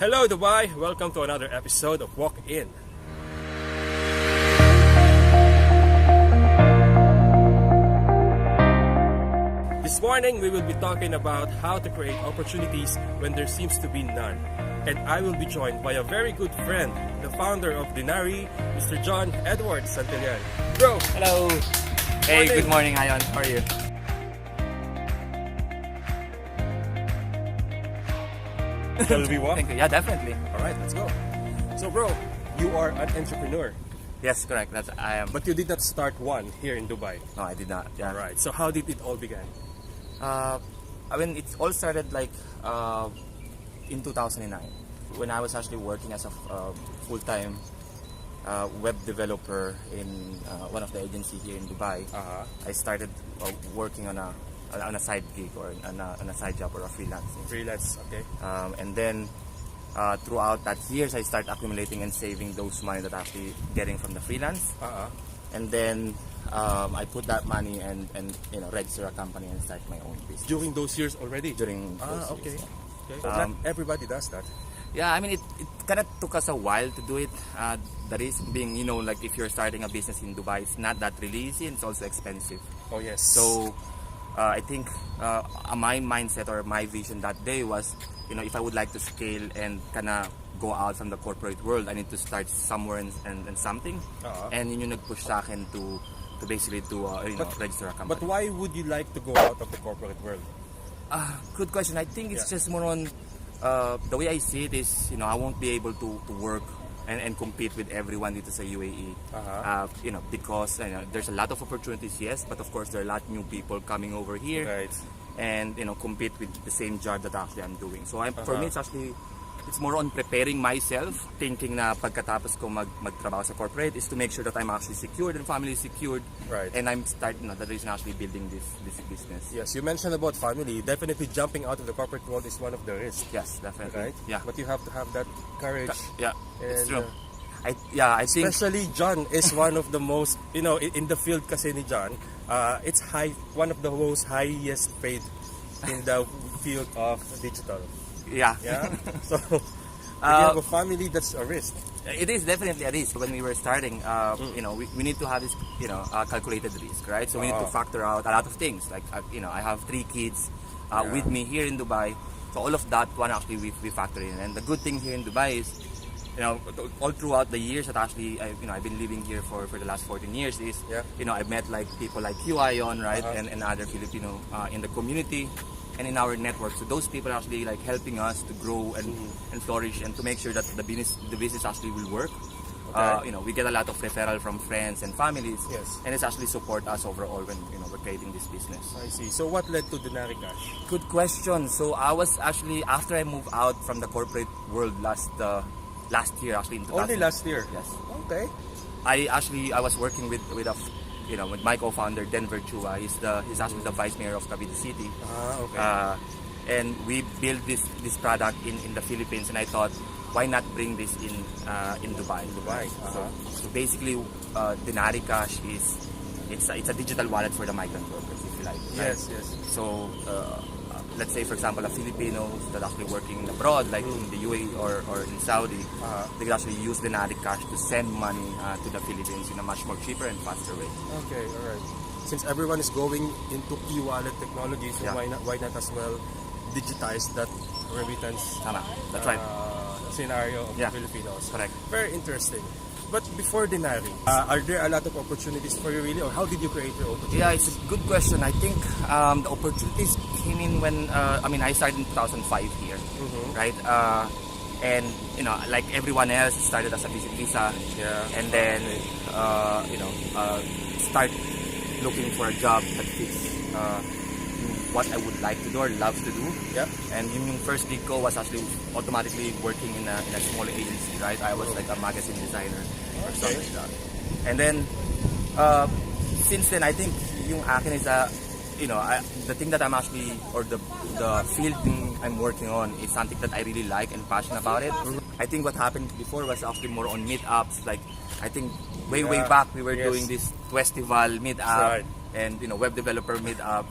Hello Dubai, welcome to another episode of Walk In. This morning we will be talking about how to create opportunities when there seems to be none. And I will be joined by a very good friend, the founder of Denarii, Mr. Jon Edward Santillan. Bro! Hello! Hey, good morning, Ion. How are you? Shall we walk? Thank you. Yeah, definitely. Alright, let's go. So bro, you are an entrepreneur, Yes, correct. I am. but you did not start one here in Dubai. No, I did not. Yeah. Alright, so how did it all begin? It all started in 2009 when I was actually working as a full-time web developer in one of the agencies here in Dubai. I started working on a side gig or on a side job or a freelancing. Freelance, okay. And then throughout that years, I started accumulating and saving those money that I'm actually getting from the freelance. And then I put that money and register a company and start my own business. During those years already? During those okay. years, Okay. Not everybody does that. yeah, I mean, it kind of took us a while to do it. The reason being, if you're starting a business in Dubai, it's not that really easy and it's also expensive. Oh yes. So I think my mindset or my vision that day was, if I would like to scale and kind of go out from the corporate world, I need to start somewhere and something. And yun yung nag-push sa akin to basically register a company. But why would you like to go out of the corporate world? Good question. I think it's just more on the way I see it is, I won't be able to work and compete with everyone dito sa UAE. Because there's a lot of opportunities, yes, but of course there are a lot of new people coming over here. Right. And compete with the same job that actually I'm doing. So for me, it's more on preparing myself, thinking na pagkatapos ko magtrabaho sa corporate is to make sure that I'm actually secured and family secured. Right. And I'm starting the reason actually building this business. Yes, you mentioned about family. Definitely jumping out of the corporate world is one of the risks. Yes, definitely. Right? Yeah. One have to have that courage. Yeah, it's And, true. I think especially John is one of the most, in the field kasi ni John, it's one of the most highest paid in the field of digital. Yeah. Yeah. So if you have a family, that's a risk. It is definitely a risk. When we were starting, we need to have this, calculated risk, right? So we need to factor out a lot of things. Like, I have 3 kids with me here in Dubai. So all of that one actually we factor in. And the good thing here in Dubai is, all throughout the years that actually I've been living here for the last 14 years is, I've met people like you, Ion, right, and other Filipino in the community and in our network. So those people are actually helping us to grow and flourish and to make sure that the business actually will work. Okay. We get a lot of referral from friends and families. Yes. And it's actually support us overall when we're creating this business. I see. So what led to Denarii Cash? Good question. So I was actually, after I moved out from the corporate world last year, actually in 2000. Only last year? Yes. Okay. I was working with my co-founder Denver Chua. He's actually the vice mayor of Cavite City. Okay. And we built this product in the Philippines, and I thought, why not bring this in Dubai? So basically, Denarii Cash it's a digital wallet for the migrant workers, if you like. Right? Yes. So let's say, for example, a Filipino that actually working abroad, like in the UAE or in Saudi, they could actually use Denarii Cash to send money to the Philippines in a much more cheaper and faster way. Okay, alright. Since everyone is going into e-wallet technology, so why not as well digitize that remittance That's right. scenario of the Filipinos? Correct. Very interesting. But before Denarii, are there a lot of opportunities for you really, or how did you create your opportunities? Yeah, it's a good question. I think the opportunities came in when I started in 2005 here, right? And like everyone else, started as a visa, and then start looking for a job that fits what I would like to do or love to do. Yeah. And yung first gig ko was actually automatically working in a small agency, right? I was like a magazine designer or something like that. And then since then, I think yung akin is the thing that I'm actually, or the field I'm working on is something that I really like and passionate about it. I think what happened before was actually more on meetups. Like I think way back we were doing this festival meetup and web developer meetup.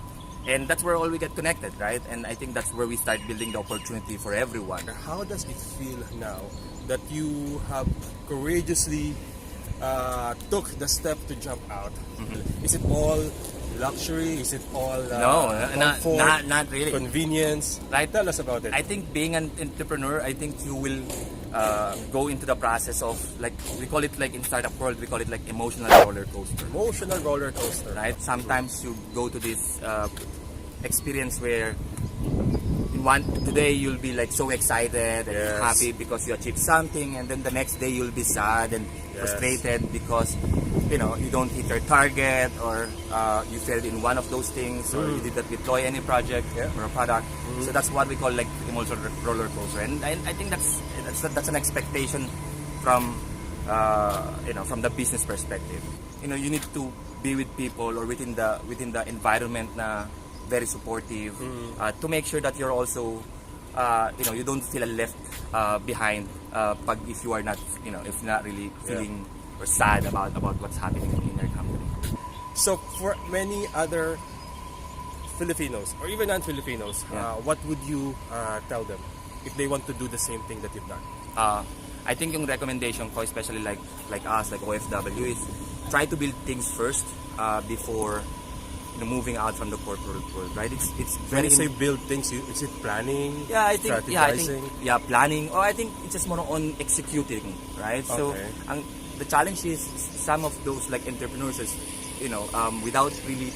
And that's where all we get connected, right? And I think that's where we start building the opportunity for everyone. How does it feel now that you have courageously took the step to jump out? Is it all luxury? Is it all comfort, not really. Convenience? Right. Tell us about it. I think being an entrepreneur, I think you will go into the process of, like, we call it, like in startup world, we call it like emotional roller coaster. Emotional roller coaster. Right? Sometimes you go to this experience where today you'll be like so excited and happy because you achieved something, and then the next day you'll be sad and frustrated because you don't hit your target, or you failed in one of those things, or you didn't deploy any project or a product. So that's what we call like emotional roller coaster, and I think that's an expectation from from the business perspective. You need to be with people or within the environment na very supportive, to make sure that you're also you don't feel left behind if you are not if not really feeling or sad about what's happening in your company. So for many other Filipinos or even non-Filipinos, what would you tell them if they want to do the same thing that you've done? I think yung recommendation ko, especially like us, like OFW, is try to build things first before moving out from the corporate world, right? It's When very you say build things, is it planning? I think strategizing? planning, or I think it's just more on executing, right? So the challenge is some of those like entrepreneurs is without really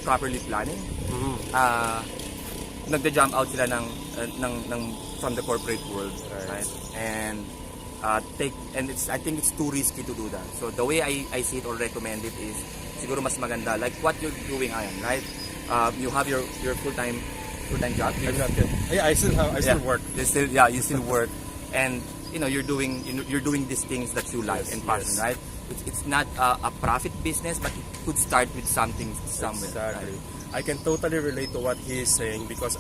properly planning, nagja-jump out sila ng from the corporate world, right? And I think it's too risky to do that. So the way I see it or recommend it is siguro mas maganda like what you're doing, Ayan, right? You have your full-time job. I still work. You still work, and you're doing these things that you like and passion, right? It's not a profit business, but it could start with something somewhere. Exactly. Right? I can totally relate to what he is saying because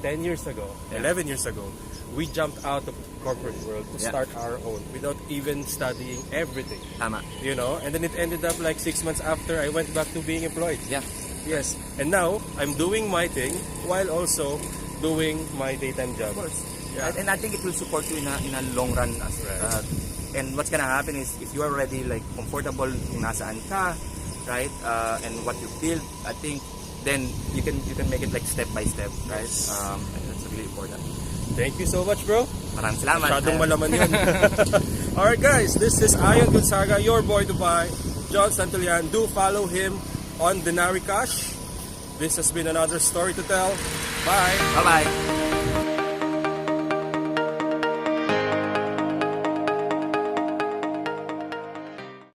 10 years ago, 11 years ago, we jumped out of the corporate world to start our own without even studying everything. Tama. And then it ended up like 6 months after I went back to being employed. Yeah. Yes. And now I'm doing my thing while also doing my daytime job. Of course. Yeah. And I think it will support you in a long run as well. And what's gonna happen is if you are already like comfortable kung nasaan ka, right? And what you build, I think then you can make it like step by step, right? And that's really important. Thank you so much, bro. Maraming salamat. Masyadong malaman yun. Alright guys, this is Ian Gonzaga, your boy Dubai, Jon Santillan. Do follow him on Denarii Cash. This has been another story to tell. Bye. Bye-bye.